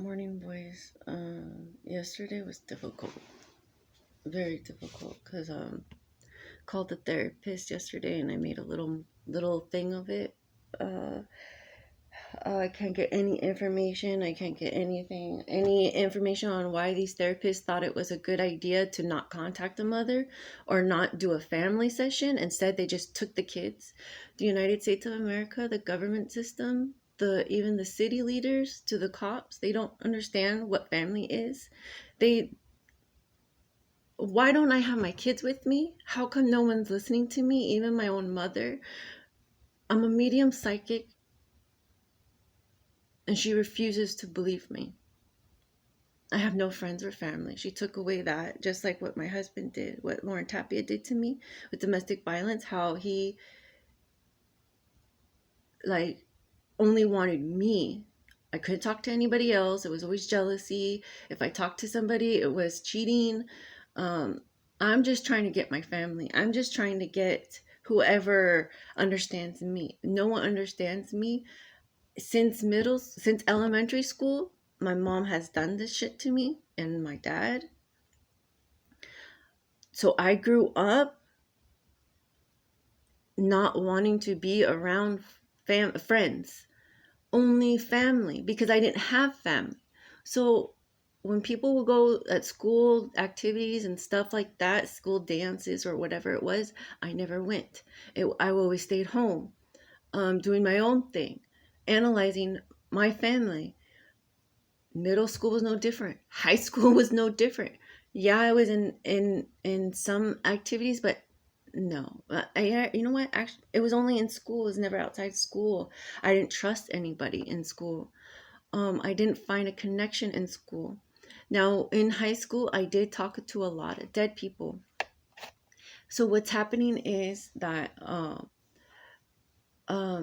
Morning, boys. Yesterday was difficult, very difficult, because called the therapist yesterday and I made a little thing of it. Uh, I can't get any information. I can't get any information on why these therapists thought it was a good idea to not contact the mother or not do a family session. Instead, they just took the kids. The United States of America, the government system, even the city leaders to the cops, they don't understand what family is. They Why don't I have my kids with me? How come no one's listening to me, even my own mother? I'm a medium psychic and she refuses to believe me. I have no friends or family. She took away that, just like what my husband did, what Lauren Tapia did to me with domestic violence, how he like only wanted me. I couldn't talk to anybody else. It was always jealousy. If I talked to somebody, it was cheating. Um, I'm just trying to get my family. I'm just trying to get whoever understands me. No one understands me. Since elementary school, my mom has done this shit to me and my dad. So I grew up not wanting to be around friends, only family, because I didn't have family. So when people would go at school activities and stuff like that, school dances or whatever it was, I never went. I always stayed home, doing my own thing, analyzing my family. Middle school was no different. High school was no different. Yeah, I was in some activities, but no. You know what? Actually, it was only in school. It was never outside school. I didn't trust anybody in school. I didn't find a connection in school. Now, in high school, I did talk to a lot of dead people. So what's happening is that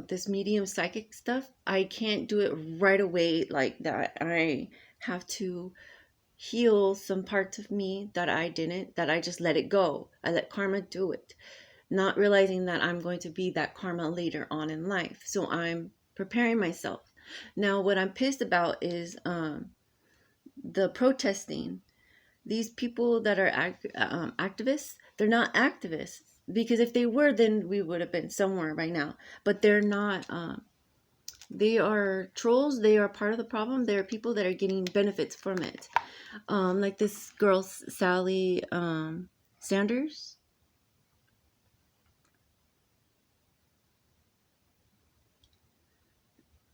this medium psychic stuff, I can't do it right away like that. I have to heal some parts of me that I just let it go. I let karma do it, not realizing that I'm going to be that karma later on in life. So I'm preparing myself. Now, what I'm pissed about is the protesting. These people that are activists, they're not activists, because if they were, then we would have been somewhere by now. But they're not. They are trolls. They are part of the problem. They are people that are getting benefits from it. Like this girl, Sally Sanders.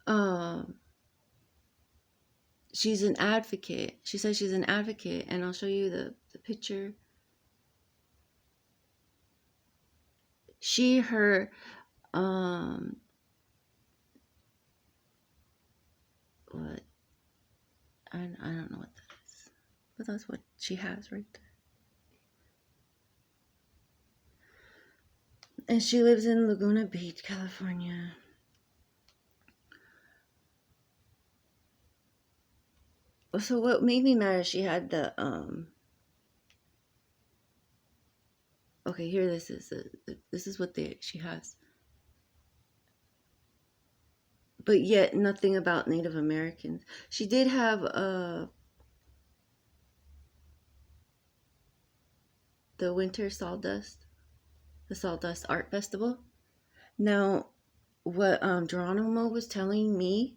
Um, she's an advocate. She says she's an advocate, and I'll show you the picture. Her, what? I don't know what that is, but that's what she has right there. And she lives in Laguna Beach, California. So what made me mad is she had the okay, here this is what she has. But yet nothing about Native Americans. She did have the Winter Sawdust, the Sawdust Art Festival. Now, what Geronimo was telling me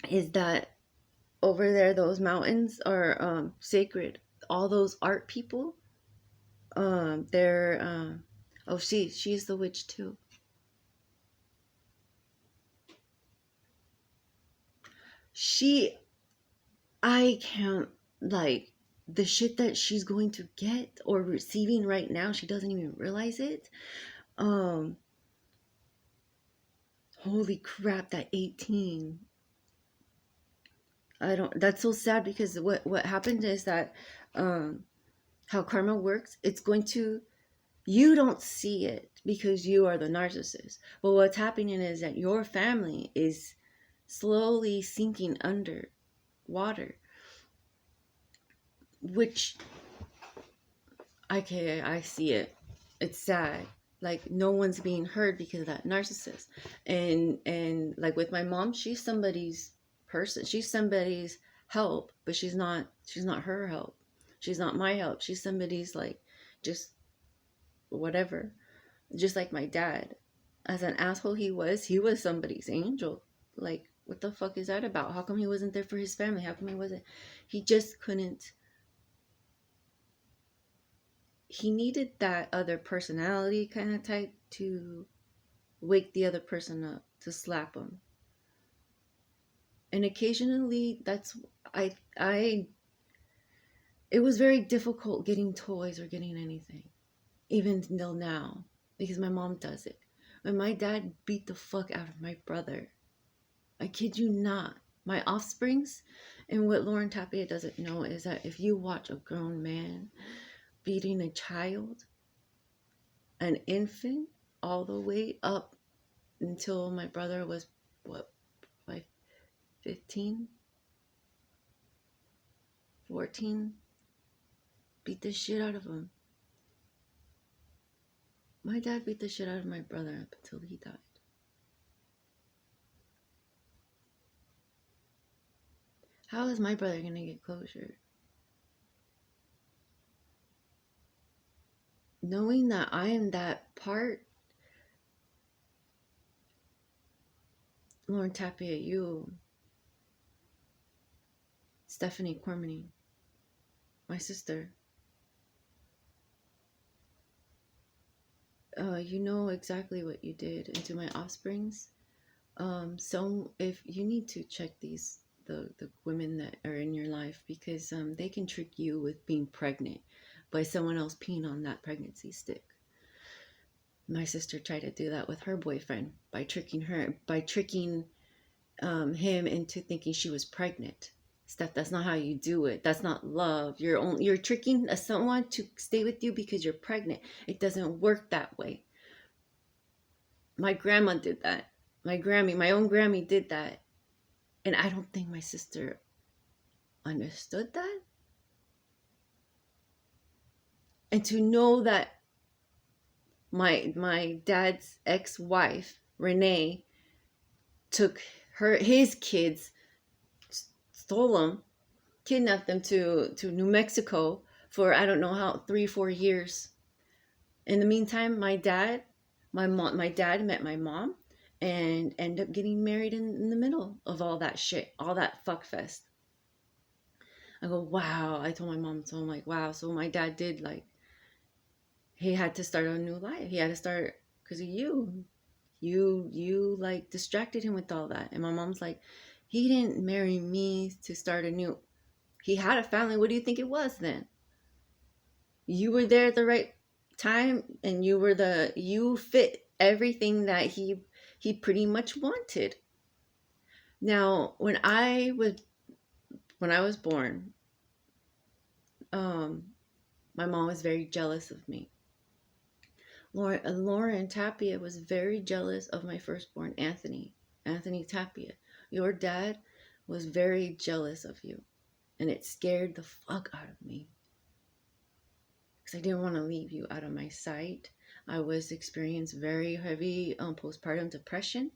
is that over there, those mountains are sacred. All those art people, they're oh, she's the witch too. I can't, like, the shit that she's going to get or receiving right now, she doesn't even realize it. Holy crap, that 18. That's so sad, because what happened is that how karma works, you don't see it because you are the narcissist. But what's happening is that your family is slowly sinking under water, which I see it. It's sad. like no one's being heard because of that narcissist. And like with my mom, she's somebody's person, she's somebody's help, but she's not her help, she's not my help, she's somebody's like just whatever. Just like my dad, as an asshole he was somebody's angel. Like what the fuck is that about? How come he wasn't there for his family? How come he just couldn't, he needed that other personality kind of type to wake the other person up, to slap them. And occasionally I it was very difficult getting toys or getting anything, even till now, because my mom does it. When my dad beat the fuck out of my brother, I kid you not, my offsprings. And what Lauren Tapia doesn't know is that if you watch a grown man beating a child, an infant, all the way up until my brother was, what, like 15, 14, beat the shit out of him. My dad beat the shit out of my brother up until he died. How is my brother gonna get closure? Knowing that I am that part, Lauren Tapia, you, Stephanie Cormany, my sister, you know exactly what you did into my offsprings. So if you need to check the women that are in your life, because they can trick you with being pregnant by someone else peeing on that pregnancy stick. My sister tried to do that with her boyfriend by tricking him into thinking she was pregnant. Steph, that's not how you do it. That's not love. You're tricking someone to stay with you because you're pregnant. It doesn't work that way. My grandma did that. My own Grammy did that. And I don't think my sister understood that. And to know that my dad's ex-wife, Renee, took his kids, stole them, kidnapped them to New Mexico for I don't know how 3-4 years. In the meantime, my dad met my mom and ended up getting married in the middle of all that shit, all that fuck fest. I go, wow. I told my mom, so I'm like, wow. So my dad did, like, he had to start a new life. He had to start because of you. You like distracted him with all that. And my mom's like, he didn't marry me to start a new. He had a family. What do you think it was then? You were there at the right time, and you fit everything that he pretty much wanted. Now, when I was born, my mom was very jealous of me. Lauren Tapia was very jealous of my firstborn, Anthony Tapia. Your dad was very jealous of you, and it scared the fuck out of me because I didn't want to leave you out of my sight. I was experiencing very heavy postpartum depression,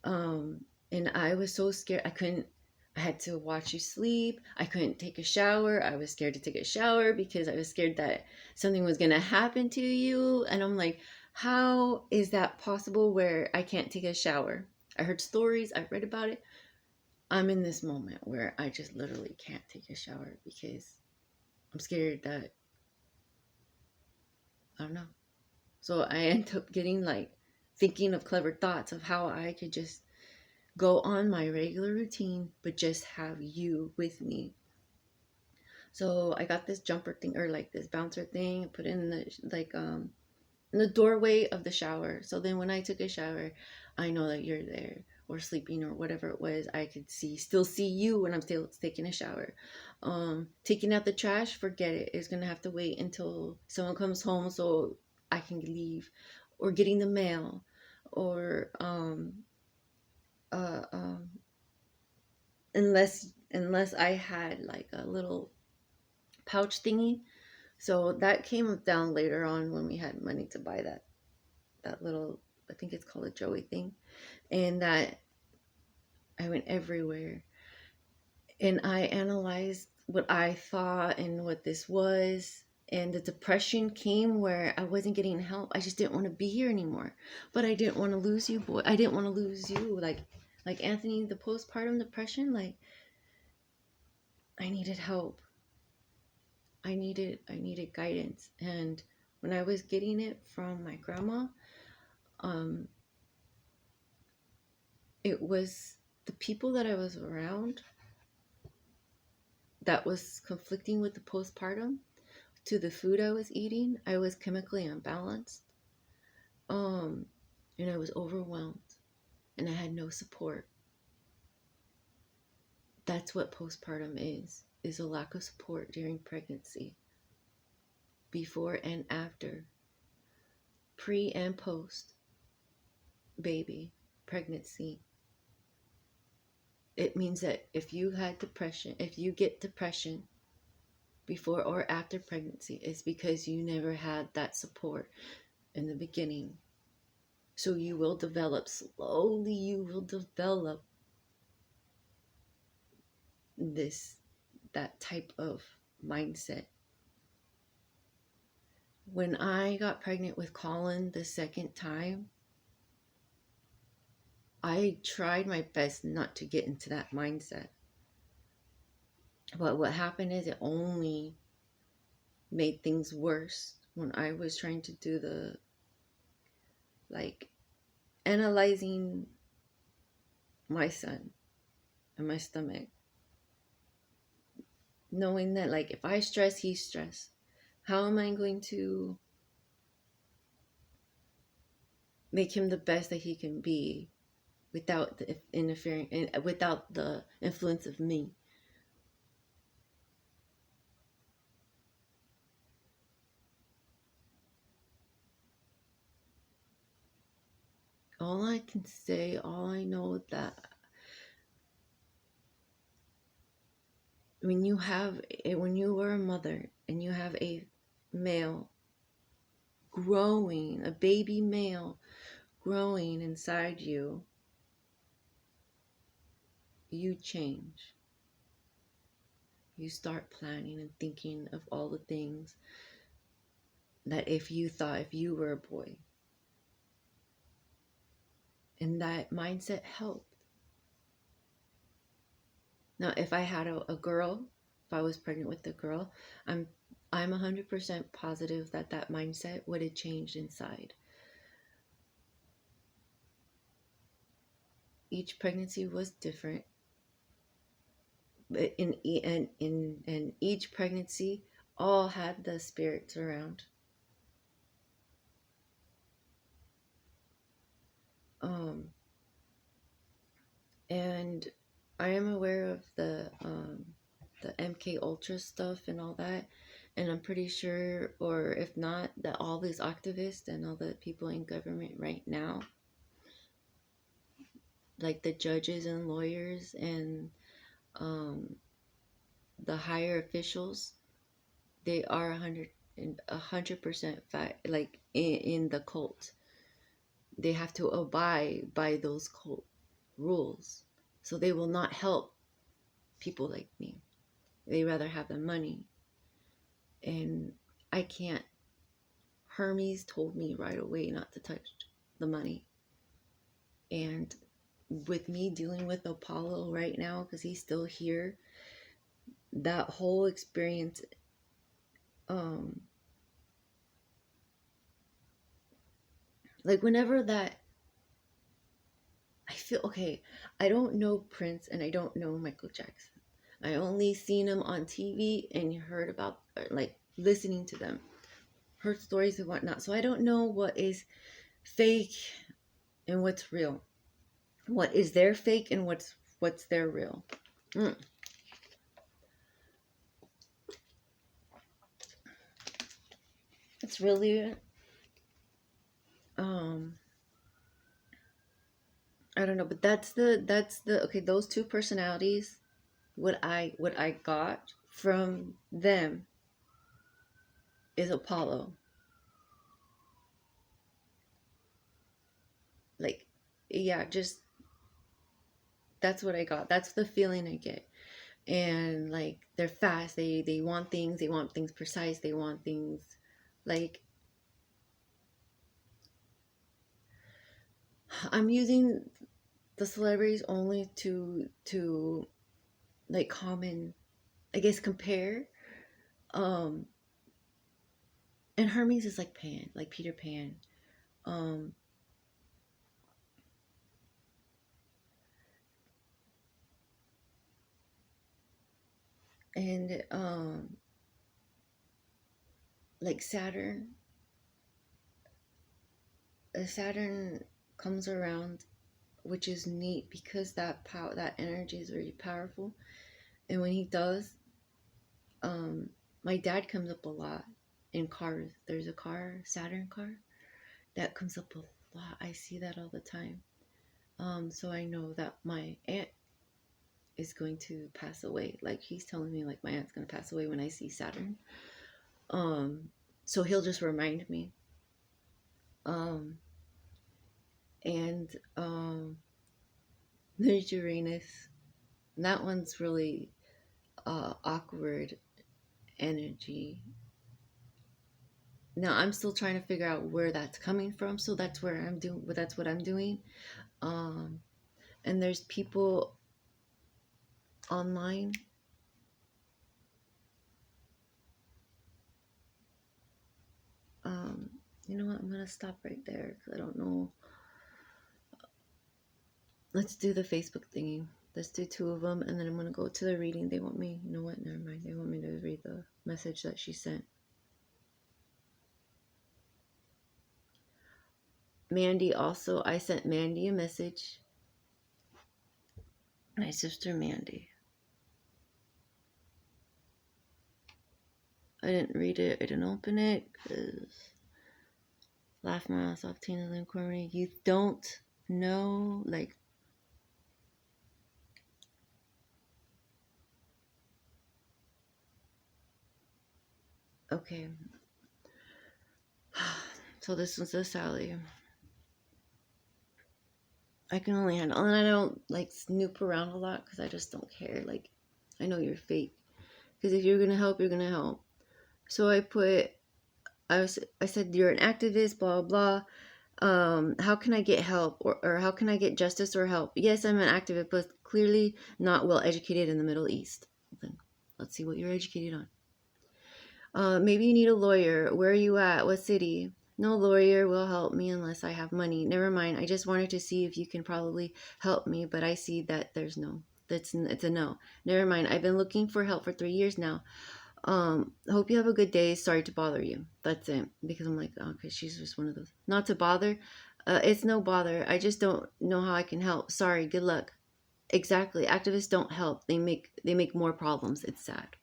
and I was so scared. I had to watch you sleep. I couldn't take a shower. I was scared to take a shower because I was scared that something was going to happen to you. And I'm like, how is that possible where I can't take a shower? I heard stories. I read about it. I'm in this moment where I just literally can't take a shower because I'm scared that, I don't know. So I end up getting like thinking of clever thoughts of how I could just go on my regular routine, but just have you with me. So I got this jumper thing, or like this bouncer thing, put it in the doorway of the shower. So then when I took a shower, I know that you're there or sleeping or whatever it was. I could still see you when I'm still taking a shower. Taking out the trash, forget it. It's gonna have to wait until someone comes home so I can leave, or getting the mail, or uh, um, unless I had like a little pouch thingy. So that came down later on when we had money to buy that. that little, I think it's called a Joey thing, and that I went everywhere, and I analyzed what I thought and what this was. And the depression came where I wasn't getting help. I just didn't want to be here anymore. But I didn't want to lose you, boy. I didn't want to lose you. Like Anthony, the postpartum depression, like I needed help. I needed guidance. And when I was getting it from my grandma, um, it was the people that I was around that was conflicting with the postpartum to the food I was eating. I was chemically unbalanced. Um, and I was overwhelmed and I had no support. That's what postpartum is a lack of support during pregnancy, before and after, pre and post baby pregnancy. It means that if you had depression, if you get depression before or after pregnancy, it's because you never had that support in the beginning. So you will develop, slowly you will develop that type of mindset. When I got pregnant with Colin the second time, I tried my best not to get into that mindset. But what happened is it only made things worse when I was trying to do the, like, analyzing my son and my stomach. Knowing that, like, if I stress, he's stressed. How am I going to make him the best that he can be without the interfering and without the influence of me? All I can say, all I know, that when you were a mother and you have a male growing, a baby male growing inside you, you change. You start planning and thinking of all the things that if you were a boy. And that mindset helped. Now, if I had a girl, if I was pregnant with a girl, I'm 100% positive that mindset would have changed inside. Each pregnancy was different, but in each pregnancy, all had the spirits around. And I am aware of the MK Ultra stuff and all that, and I'm pretty sure, or if not, that all these activists and all the people in government right now, like the judges and lawyers and the higher officials, they are 100% fact, like in the cult. They have to abide by those cult rules, so they will not help people like me. They rather have the money. And I can't. Hermes told me right away not to touch the money. And with me dealing with Apollo right now, because he's still here, that whole experience, like whenever that, I feel, okay, I don't know Prince and I don't know Michael Jackson. I only seen them on TV and heard about, like, listening to them, heard stories and whatnot. So I don't know what is fake and what's real. What is their fake and what's their real. It's really I don't know, but that's the okay, those two personalities, what I got from them is Apollo. yeah, just that's what I got. That's the feeling I get. And like they're fast. They want things. They want things precise. They want things like I'm using the celebrities only to like common, I guess, compare. Um, and Hermes is like Pan, like Peter Pan. Um, and like Saturn comes around, which is neat because that energy is very powerful. And when he does, um, my dad comes up a lot in cars. There's a car, Saturn car, that comes up a lot. I see that all the time. So I know that my aunt is going to pass away. Like he's telling me like my aunt's gonna pass away when I see Saturn. Um, so he'll just remind me. Um, and there's Uranus. And that one's really awkward energy. Now I'm still trying to figure out where that's coming from. So that's where I'm doing. That's what I'm doing. Um, and there's people online. Um, you know what? I'm gonna stop right there because I don't know. Let's do the Facebook thingy. Let's do two of them, and then I'm gonna go to the reading. They want me. You know what? Never mind. They want me to read the message that she sent. Mandy also. I sent Mandy a message. My sister Mandy. I didn't read it. I didn't open it because laugh my ass off, Tina Lynn Cormier. You don't know, like, okay. So this was the Sally. I can only handle, and I don't like snoop around a lot because I just don't care. Like, I know you're fake. Because if you're gonna help, you're gonna help. So I said you're an activist, blah blah. How can I get help, or how can I get justice or help? Yes, I'm an activist, but clearly not well educated in the Middle East. Then let's see what you're educated on. Maybe you need a lawyer. Where are you at? What city? No lawyer will help me unless I have money. Never mind. I just wanted to see if you can probably help me, but I see that there's no. It's a no. Never mind. I've been looking for help for 3 years now. Hope you have a good day. Sorry to bother you. That's it. Because I'm like, oh, okay, she's just one of those. Not to bother. It's no bother. I just don't know how I can help. Sorry. Good luck. Exactly. Activists don't help. They make more problems. It's sad.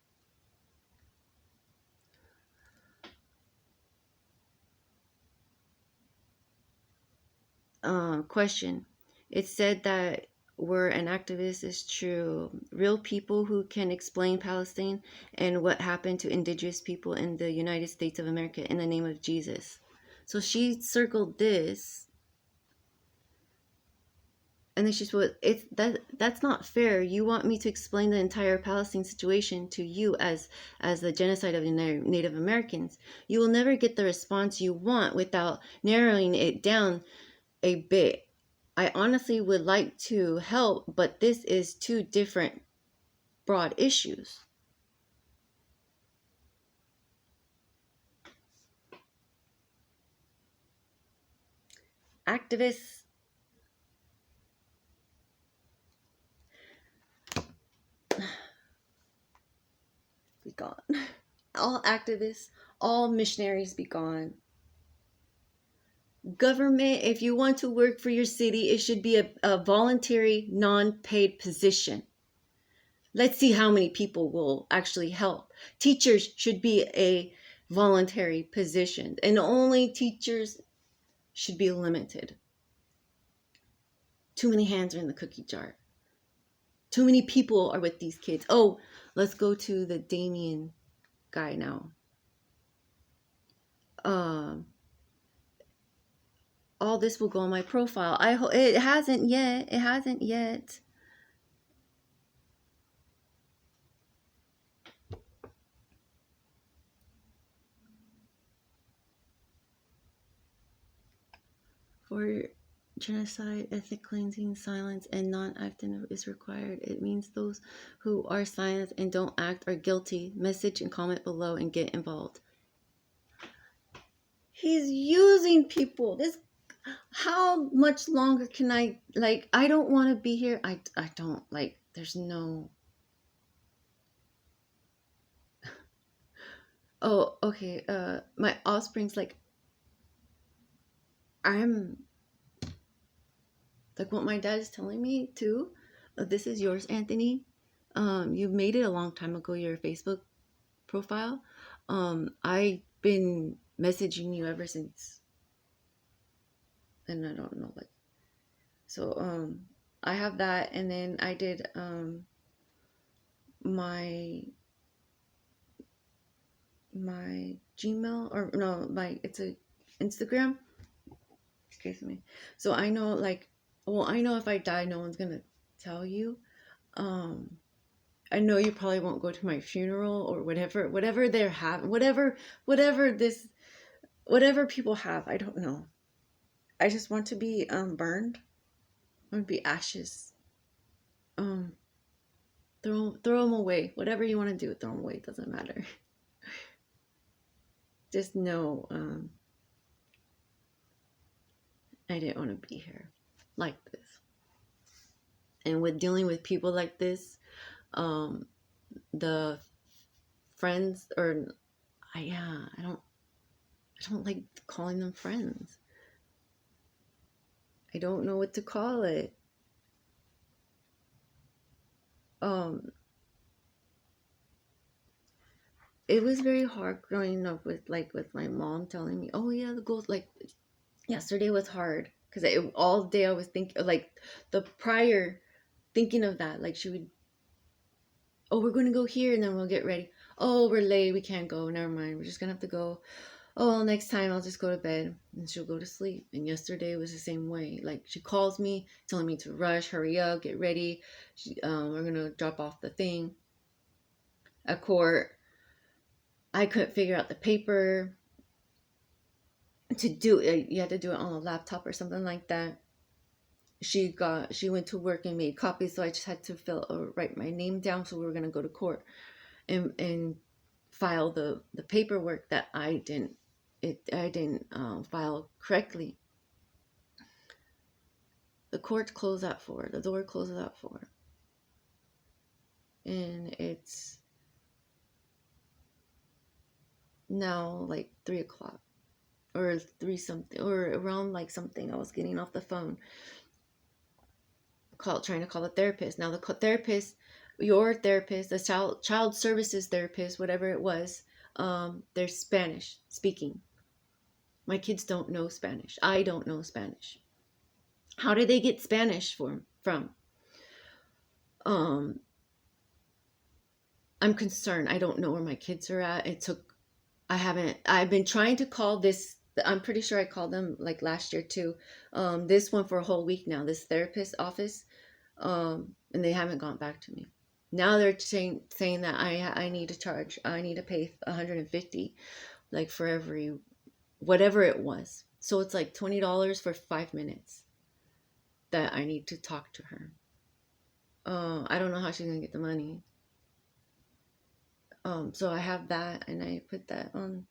Question. It said that we're an activist is true. Real people who can explain Palestine and what happened to indigenous people in the United States of America in the name of Jesus. So she circled this, and then she's put it's that's not fair. You want me to explain the entire Palestine situation to you as the genocide of the Native Americans. You will never get the response you want without narrowing it down a bit. I honestly would like to help, but this is two different broad issues. Activists be gone. All activists, all missionaries be gone. Government, if you want to work for your city, it should be a voluntary, non-paid position. Let's see how many people will actually help. Teachers should be a voluntary position, and only teachers should be limited. Too many hands are in the cookie jar. Too many people are with these kids. Oh, let's go to the Damien guy now. Um, all this will go on my profile. I hope it hasn't yet. It hasn't yet. For genocide, ethnic cleansing, silence, and non-acting is required. It means those who are silent and don't act are guilty. Message and comment below and get involved. He's using people. This, how much longer can I, like, I don't want to be here. I don't, like, there's no. Oh, okay. My offspring's like, I'm like what my dad is telling me too. This is yours, Anthony. You made it a long time ago, your Facebook profile. I've been messaging you ever since, and I don't know, like, so I have that, and then I did my Gmail, or no, it's a Instagram. Excuse me. So I know, like, well, I know if I die, no one's gonna tell you. I know you probably won't go to my funeral or whatever they're having, whatever people have. I don't know. I just want to be burned. I want to be ashes. Throw them away. Whatever you want to do, throw them away. It doesn't matter. Just know, I didn't want to be here like this. And with dealing with people like this, the friends, or I don't like calling them friends. I don't know what to call it. It was very hard growing up with my mom telling me, oh yeah, the goals, like, yesterday was hard because all day I was thinking, like, the prior thinking of that, like, she would, oh, we're going to go here, and then we'll get ready. Oh, we're late, we can't go, never mind, we're just gonna have to go. Oh, next time I'll just go to bed, and she'll go to sleep. And yesterday was the same way. Like, she calls me telling me to rush, hurry up, get ready. We're gonna drop off the thing at court. I couldn't figure out the paper to do it. You had to do it on a laptop or something like that. She went to work and made copies, so I just had to write my name down. So we were gonna go to court and file the paperwork that I didn't file correctly. The court closed at 4. The door closes at 4, and it's now like 3 o'clock or 3 something, or around like something. I was getting off the phone, trying to call the therapist. Now the therapist, your therapist, the child services therapist, whatever it was, they're Spanish speaking. My kids don't know Spanish. I don't know Spanish. How did they get Spanish from? I'm concerned. I don't know where my kids are at. I've been trying to call this, I'm pretty sure I called them like last year too. This one for a whole week now, this therapist office, and they haven't gone back to me. Now they're saying that I need to pay $150, like, for every, whatever it was. So it's like $20 for 5 minutes that I need to talk to her. I don't know how she's gonna get the money. So I have that, and I put that on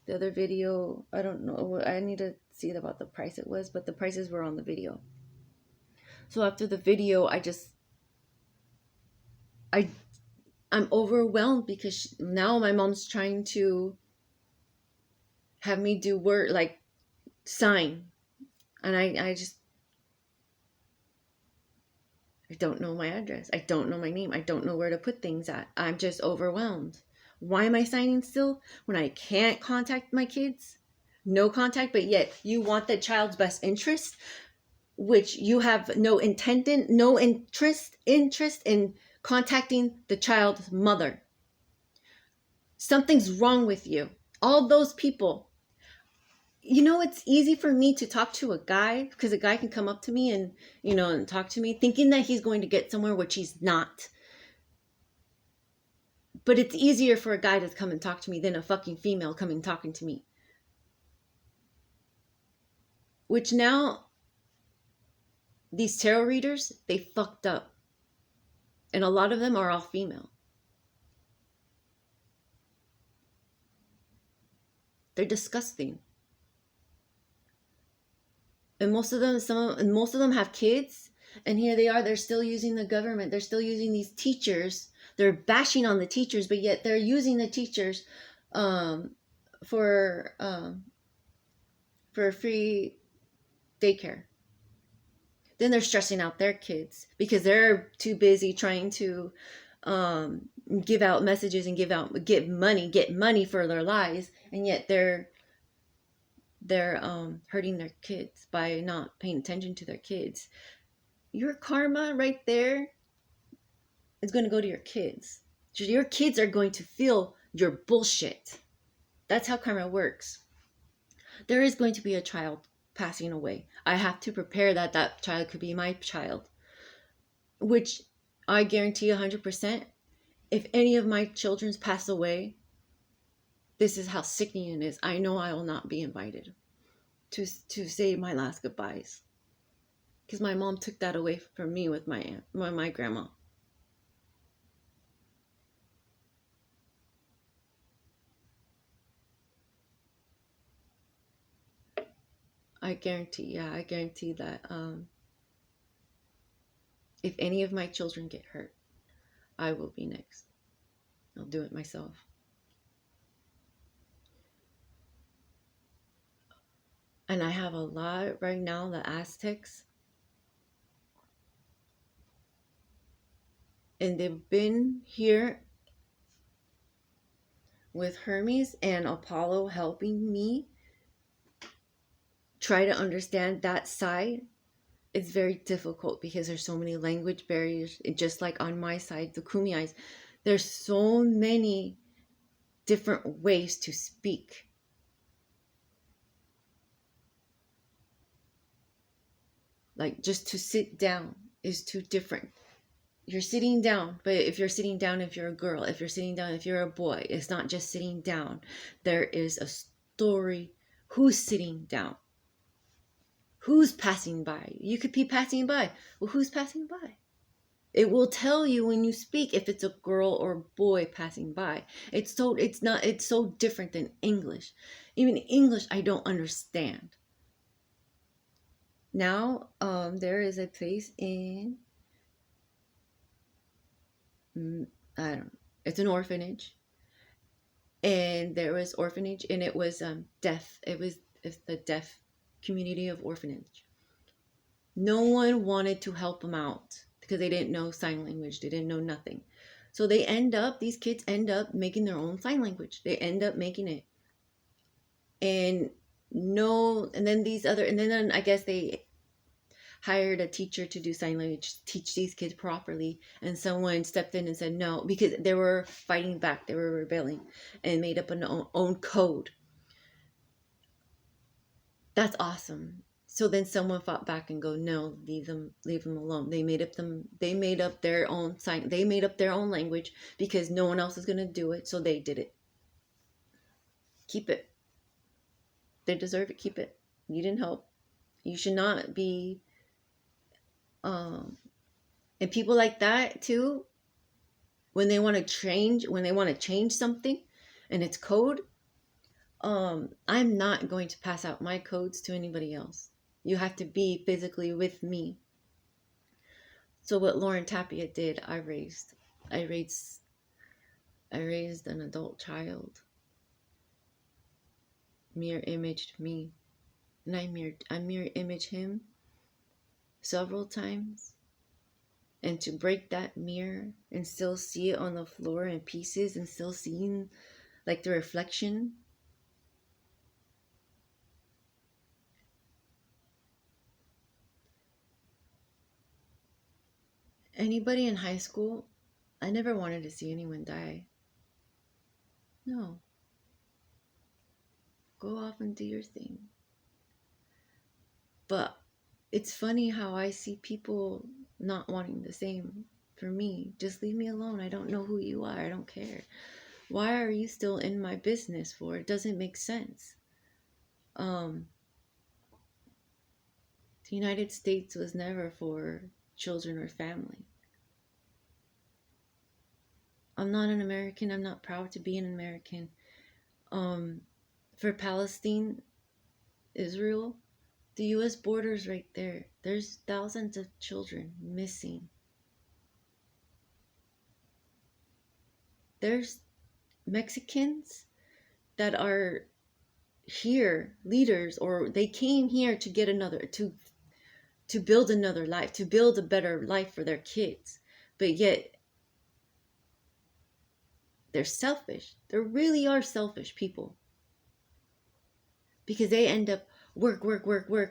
the other video. I don't know, I need to see about the price it was, but the prices were on the video. So after the video, I'm overwhelmed because now my mom's trying to have me do work, like sign, and I don't know my address. I don't know my name. I don't know where to put things at. I'm just overwhelmed. Why am I signing still when I can't contact my kids? No contact, but yet you want the child's best interest, which you have no interest in contacting the child's mother. Something's wrong with you. All those people, It's easy for me to talk to a guy because a guy can come up to me and, and talk to me thinking that he's going to get somewhere, which he's not. But it's easier for a guy to come and talk to me than a fucking female coming talking to me. Which now, these tarot readers, they fucked up. And a lot of them are all female. They're disgusting. And most of them have kids, and here they are, they're still using the government, they're still using these teachers, they're bashing on the teachers, but yet they're using the teachers um, for free daycare. Then they're stressing out their kids because they're too busy trying to give out messages and get money for their lies, and yet they're hurting their kids by not paying attention to their kids. Your karma right there is going to go to your kids. Your kids are going to feel your bullshit. That's how karma works. There is going to be a child passing away. I have to prepare that child could be my child, which I guarantee 100%. If any of my children pass away, this is how sickening it is. I know I will not be invited to say my last goodbyes, because my mom took that away from me with my aunt, my grandma. I guarantee that if any of my children get hurt, I will be next. I'll do it myself. And I have a lot right now, the Aztecs. And they've been here with Hermes and Apollo helping me try to understand that side. It's very difficult because there's so many language barriers. Just like on my side, the Kumeis, there's so many different ways to speak. Like, just to sit down is too different. You're sitting down, but if you're sitting down, if you're a girl, if you're sitting down, if you're a boy, it's not just sitting down. There is a story. Who's sitting down? Who's passing by? You could be passing by. Well, who's passing by? It will tell you when you speak if it's a girl or boy passing by. It's so different than English. Even English, I don't understand. Now, there is a place in, I don't know, it's an orphanage, and there was orphanage, and it was deaf. It's the deaf community of orphanage. No one wanted to help them out because they didn't know sign language. They didn't know nothing. So these kids end up making their own sign language. They end up making it. And then I guess they hired a teacher to do sign language, teach these kids properly. And someone stepped in and said no, because they were fighting back. They were rebelling and made up an own code. That's awesome. So then someone fought back and go, no, leave them alone. They made up their own sign. They made up their own language because no one else was going to do it. So they did it. Keep it. They deserve it. Keep it. You didn't help. You should not be, and people like that too, when they want to change something and it's code, I'm not going to pass out my codes to anybody else. You have to be physically with me. So what Lauren Tapia did, I raised an adult child, mirror imaged me, and I mirror image him several times. And to break that mirror and still see it on the floor in pieces and still seeing like the reflection. Anybody in high school, I never wanted to see anyone die. No. Go off and do your thing. But it's funny how I see people not wanting the same for me. Just leave me alone. I don't know who you are. I don't care. Why are you still in my business for? It doesn't make sense. The United States was never for children or family. I'm not an American. I'm not proud to be an American. For Palestine, Israel, the US border's right there. There's thousands of children missing. There's Mexicans that are here, leaders, or they came here to get another, to build another life, to build a better life for their kids. But yet they're selfish. They really are selfish people. Because they end up work,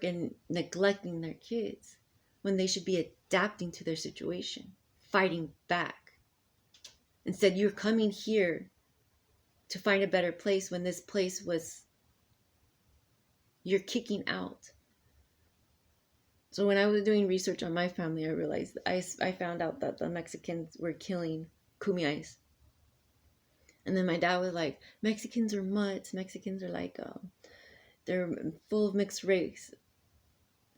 and neglecting their kids when they should be adapting to their situation, fighting back. Instead, you're coming here to find a better place when this place was, you're kicking out. So when I was doing research on my family, I realized, I found out that the Mexicans were killing kumiais. And then my dad was like, Mexicans are mutts. Mexicans are like, they're full of mixed race.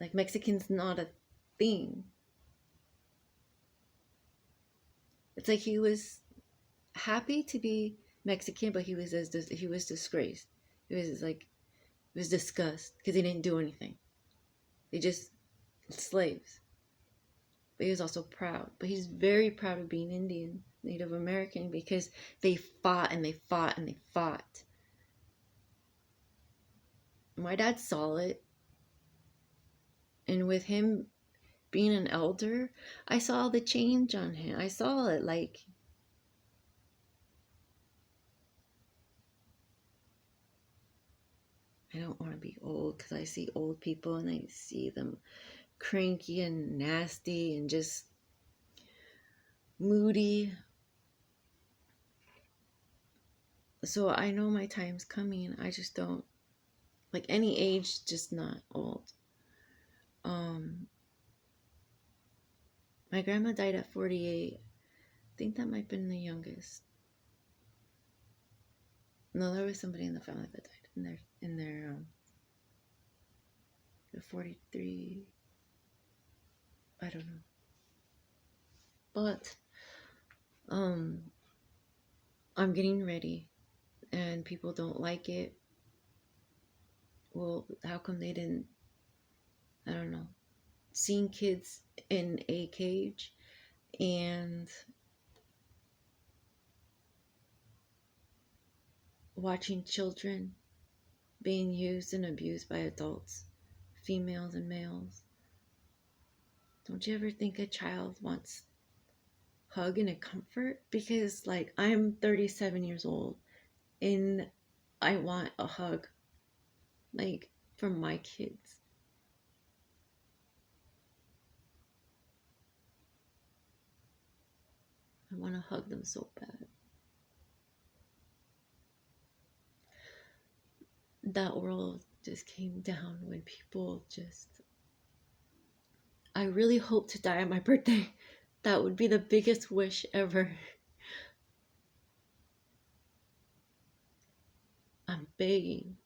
Like, Mexican's not a thing. It's like he was happy to be Mexican, but he was disgraced. He was disgust because he didn't do anything. They just slaves. But he was also proud. But he's very proud of being Indian, Native American, because they fought and they fought and they fought. My dad saw it. And with him being an elder, I saw the change on him. I saw it, like, I don't want to be old because I see old people and I see them cranky and nasty and just moody. So I know my time's coming. I just don't, like, any age, just not old. My grandma died at 48. I think that might have been the youngest. No, there was somebody in the family that died in their 43. I don't know. But I'm getting ready and people don't like it. Well, how come they didn't, I don't know, seeing kids in a cage and watching children being used and abused by adults, females and males. Don't you ever think a child wants hug and a comfort? Because, like, I'm 37 years old and I want a hug, like, from my kids. I want to hug them so bad. That world just came down when people just, I really hope to die on my birthday. That would be the biggest wish ever. I'm begging.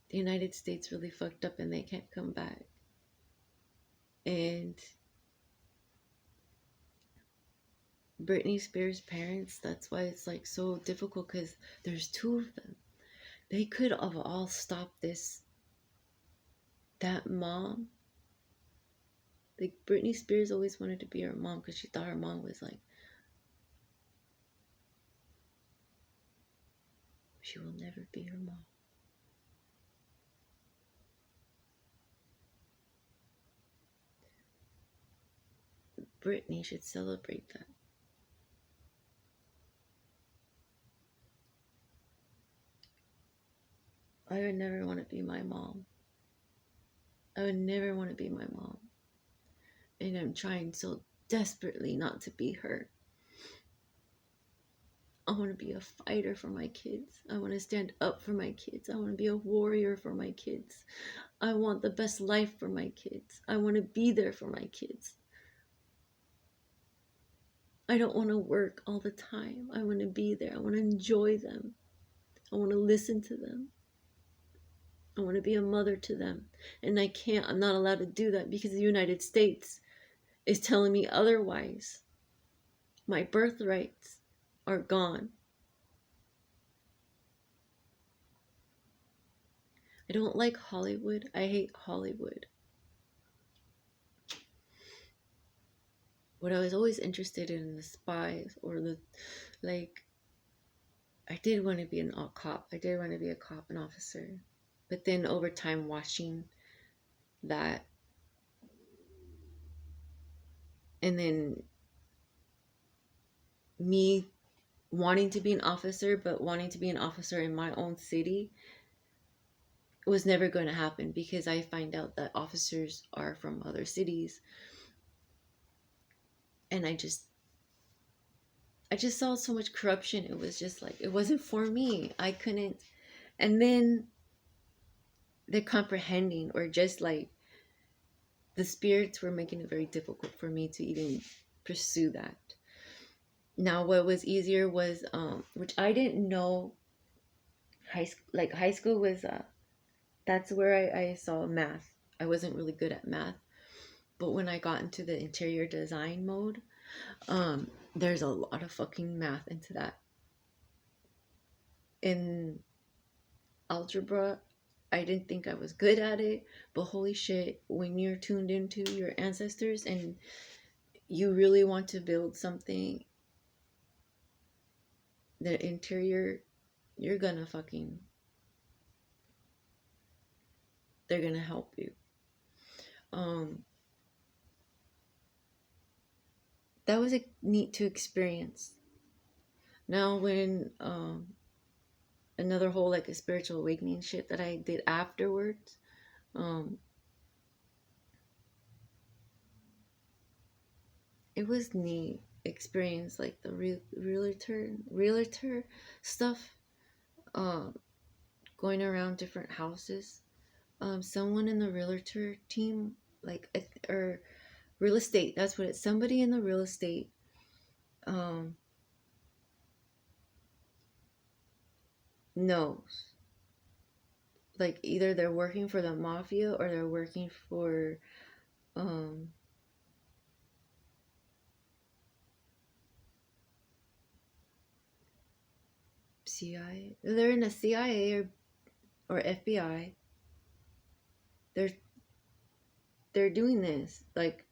The United States really fucked up and they can't come back. And Britney Spears' parents, that's why it's like so difficult, because there's two of them. They could have all stopped this. That mom, like, Britney Spears always wanted to be her mom because she thought her mom was like, she will never be her mom. Britney should celebrate that. I would never want to be my mom. I would never want to be my mom. And I'm trying so desperately not to be her. I want to be a fighter for my kids. I want to stand up for my kids. I want to be a warrior for my kids. I want the best life for my kids. I want to be there for my kids. I don't want to work all the time. I want to be there. I want to enjoy them. I want to listen to them. I want to be a mother to them. And I can't, I'm not allowed to do that because the United States is telling me otherwise. My birthrights are gone. I don't like Hollywood. I hate Hollywood. What I was always interested in the spies or the, like, I did want to be a cop. I did want to be a cop, an officer. But then over time, watching that, and then me wanting to be an officer, but wanting to be an officer in my own city was never going to happen because I find out that officers are from other cities. And I just saw so much corruption. It was just like, it wasn't for me. I couldn't. And then the comprehending, or just like the spirits were making it very difficult for me to even pursue that. Now, what was easier was, which I didn't know, high school was, that's where I saw math. I wasn't really good at math. But when I got into the interior design mode, there's a lot of fucking math into that. In algebra, I didn't think I was good at it, but holy shit, when you're tuned into your ancestors and you really want to build something, the interior, you're gonna fucking, they're gonna help you. That was a neat to experience. Now when another whole like a spiritual awakening shit that I did afterwards, it was neat experience, like the realtor stuff, going around different houses. Someone in the realtor team, like, or real estate, that's what it's, somebody in the real estate, knows, like, either they're working for the mafia or they're working for CIA. They're in the CIA or FBI. They're they're doing this. Like,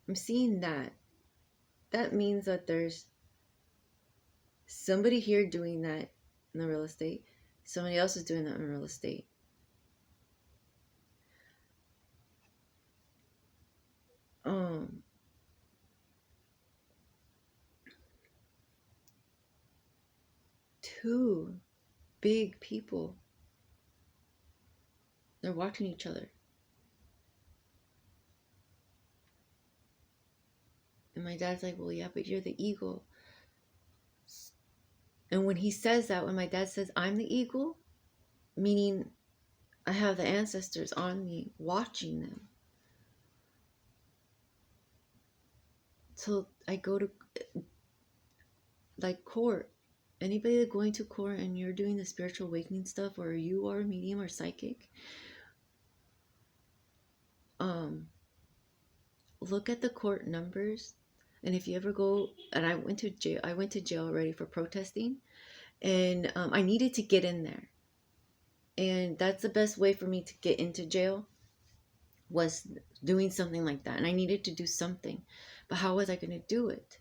I'm seeing that. That means that there's somebody here doing that in the real estate. Somebody else is doing that in real estate. Two big people. They're watching each other. And my dad's like, well, yeah, but you're the eagle. And when he says that, when my dad says, I'm the eagle, meaning I have the ancestors on me watching them. So I go to, like, court. Anybody that's going to court and you're doing the spiritual awakening stuff, or you are medium or psychic, look at the court numbers. And if you ever go, and I went to jail already for protesting, and I needed to get in there. And that's the best way for me to get into jail, was doing something like that. And I needed to do something, but how was I going to do it?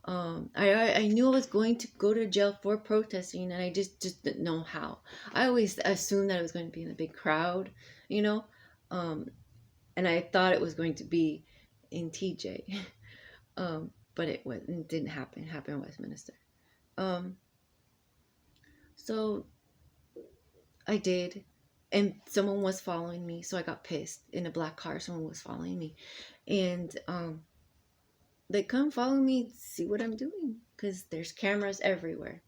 I knew I was going to go to jail for protesting, and I just didn't know how. I always assumed that it was going to be in a big crowd, you know, and I thought it was going to be in TJ, but it didn't happen. It happened in Westminster. So I did, and someone was following me, so I got pissed. In a black car, someone was following me, and They come follow me, see what I'm doing, because there's cameras everywhere.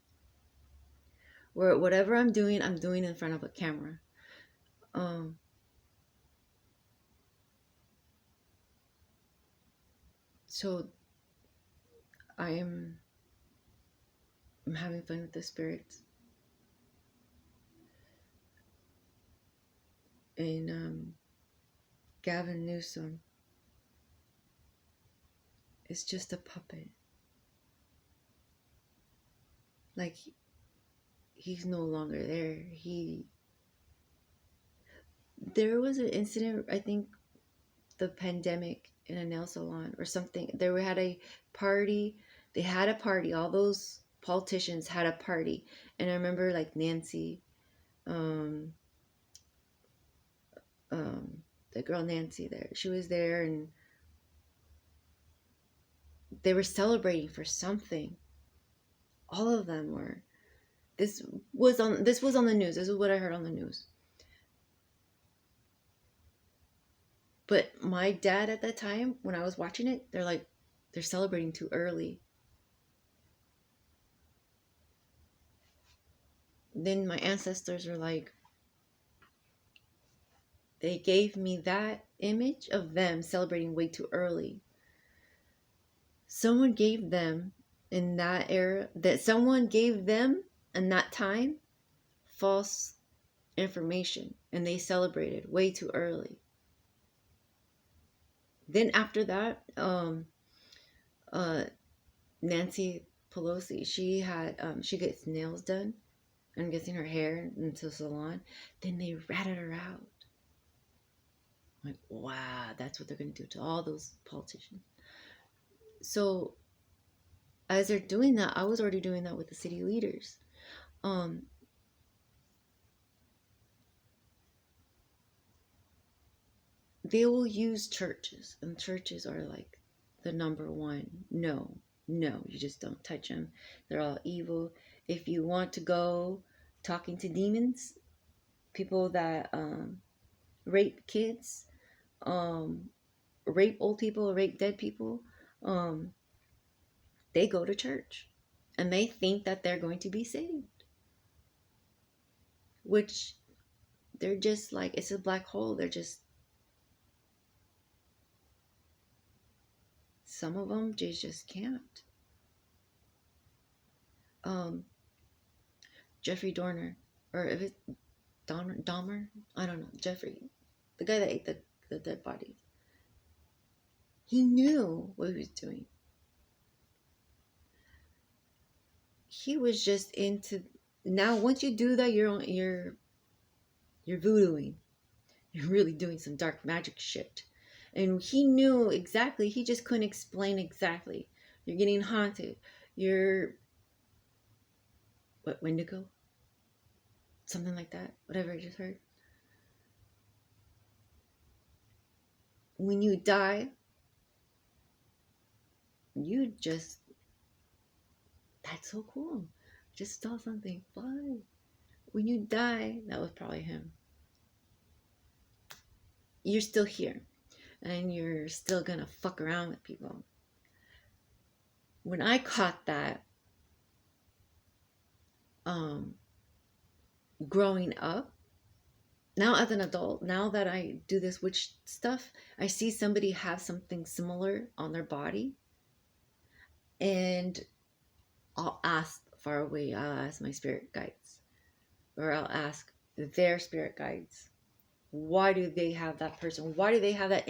Where whatever I'm doing in front of a camera. Um, so I'm I'm having fun with the spirits, and Gavin Newsom is just a puppet. Like he's no longer there. There was an incident, I think, the pandemic in a nail salon or something. They had a party. They had a party. All those politicians had a party, and I remember like Nancy, um, the girl Nancy there. She was there, and they were celebrating for something. All of them were. This was on the news. This is what I heard on the news. But my dad at that time, when I was watching it, they're celebrating too early. Then my ancestors were like, they gave me that image of them celebrating way too early. Someone gave them in that era, that someone gave them in that time false information, and they celebrated way too early. Then after that, uh, Nancy Pelosi, she gets nails done. I'm guessing her hair into the salon. Then they ratted her out. Like, wow, that's what they're going to do to all those politicians. So as they're doing that, I was already doing that with the city leaders. Um, they will use churches, and churches are like the number one. No, no, you just don't touch them. They're all evil. If you want to go talking to demons, people that rape kids, um, rape old people, rape dead people, um, they go to church and they think that they're going to be saved, which they're just like, it's a black hole. They're just, some of them just can't. Um, Jeffrey Dorner, or if it's Dahmer, I don't know, Jeffrey, the guy that ate the dead bodies, he knew what he was doing. He was just into, now once you do that, you're voodooing. You're really doing some dark magic shit. And he knew exactly, he just couldn't explain exactly. You're getting haunted. You're, what, Wendigo? Something like that. Whatever I just heard. When you die, you just, that's so cool. Just saw something fun. When you die, that was probably him. You're still here. And you're still gonna fuck around with people. When I caught that, um, growing up, now as an adult, now that I do this witch stuff, I see somebody have something similar on their body, and I'll ask far away, I'll ask my spirit guides, or I'll ask their spirit guides, why do they have that person? Why do they have that